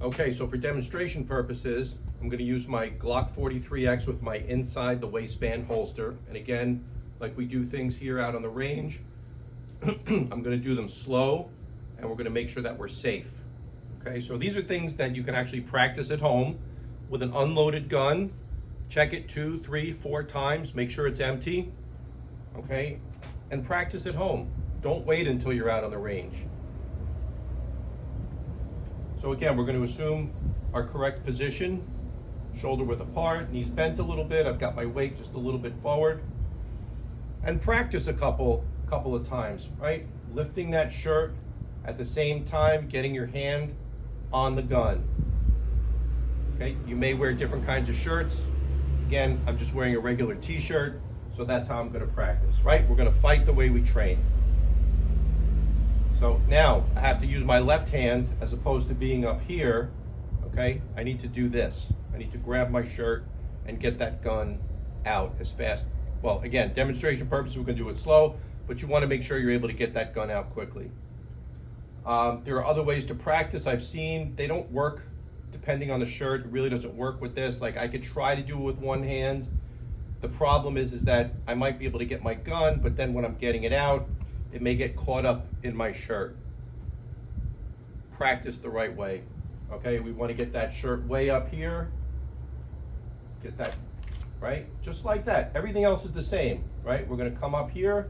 Okay, so for demonstration purposes, I'm going to use my Glock 43X with my inside the waistband holster. And again, like we do things here out on the range, I'm going to do them slow, and we're going to make sure that we're safe. Okay, so these are things that you can actually practice at home with an unloaded gun. Check it 2, 3, 4 times, make sure it's empty. Okay, and practice at home. Don't wait until you're out on the range. So again, we're going to assume our correct position, shoulder width apart, knees bent a little bit. I've got my weight just a little bit forward. And practice a couple of times, right? Lifting that shirt at the same time, getting your hand on the gun. Okay, you may wear different kinds of shirts. Again, I'm just wearing a regular t-shirt, so that's how I'm going to practice, right? We're going to fight the way we train. So now I have to use my left hand as opposed to being up here, okay? I need to do this. I need to grab my shirt and get that gun out as fast. Well, again, demonstration purposes, we're gonna do it slow, but you wanna make sure you're able to get that gun out quickly. There are other ways to practice I've seen. They don't work depending on the shirt. It really doesn't work with this. Like I could try to do it with one hand. The problem is that I might be able to get my gun, but then when I'm getting it out, it may get caught up in my shirt. Practice the right way. Okay, we want to get that shirt way up here. Get that, right? Just like that. Everything else is the same, right? We're going to come up here,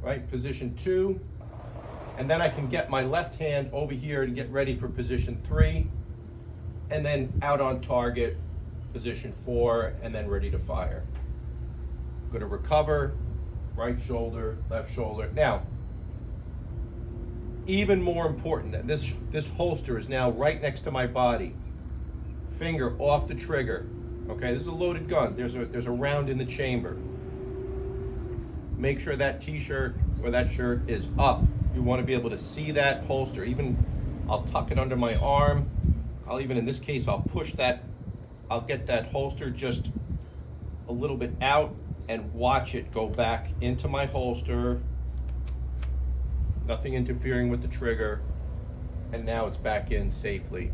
right? Position 2. And then I can get my left hand over here to get ready for position 3. And then out on target, position 4, and then ready to fire. I'm going to recover. Right shoulder, left shoulder. Now, even more important, that this holster is now right next to my body. Finger off the trigger. Okay, this is a loaded gun. There's a round in the chamber. Make sure that t-shirt or that shirt is up. You want to be able to see that holster. Even I'll tuck it under my arm. I'll even, in this case, I'll push that. I'll get that holster just a little bit out and watch it go back into my holster. Nothing interfering with the trigger. And now it's back in safely.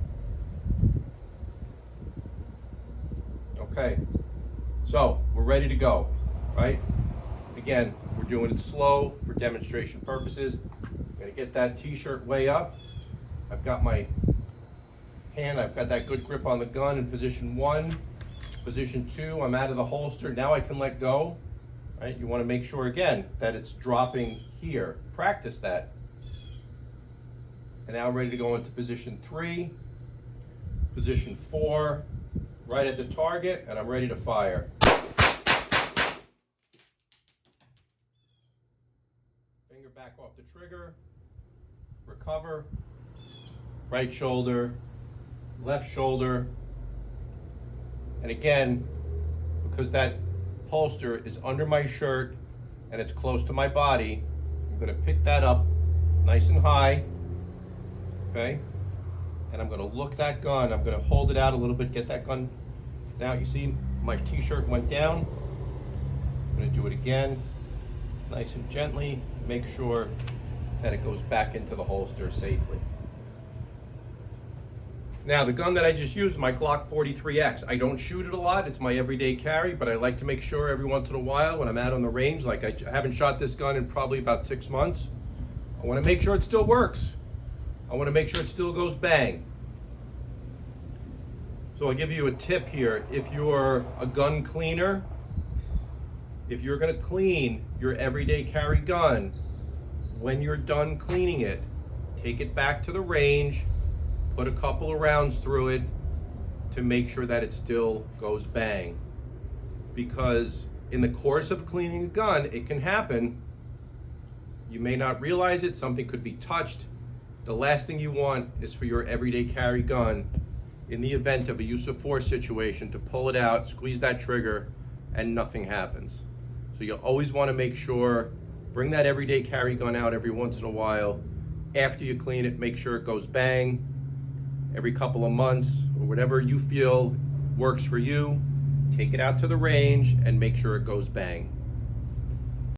Okay, so we're ready to go, right? Again, we're doing it slow for demonstration purposes. I'm gonna get that t-shirt way up. I've got my hand, I've got that good grip on the gun in position 1. Position 2, I'm out of the holster. Now I can let go, right? You want to make sure, again, that it's dropping here. Practice that. And now I'm ready to go into position 3, position 4, right at the target, and I'm ready to fire. Finger back off the trigger, recover, right shoulder, left shoulder. And again, because that holster is under my shirt and it's close to my body, I'm going to pick that up nice and high, okay? And I'm going to look that gun. I'm going to hold it out a little bit, get that gun. Now you see my t-shirt went down. I'm going to do it again, nice and gently. Make sure that it goes back into the holster safely. Now, the gun that I just used, my Glock 43X, I don't shoot it a lot. It's my everyday carry, but I like to make sure every once in a while when I'm out on the range, like I haven't shot this gun in probably about 6 months, I want to make sure it still works. I want to make sure it still goes bang. So I'll give you a tip here. If you're a gun cleaner, if you're going to clean your everyday carry gun, when you're done cleaning it, take it back to the range, put a couple of rounds through it to make sure that it still goes bang. Because in the course of cleaning a gun, it can happen. You may not realize it, something could be touched. The last thing you want is for your everyday carry gun, in the event of a use of force situation, to pull it out, squeeze that trigger, and nothing happens. So you always want to make sure, bring that everyday carry gun out every once in a while. After you clean it, make sure it goes bang. Every couple of months, or whatever you feel works for you, take it out to the range and make sure it goes bang.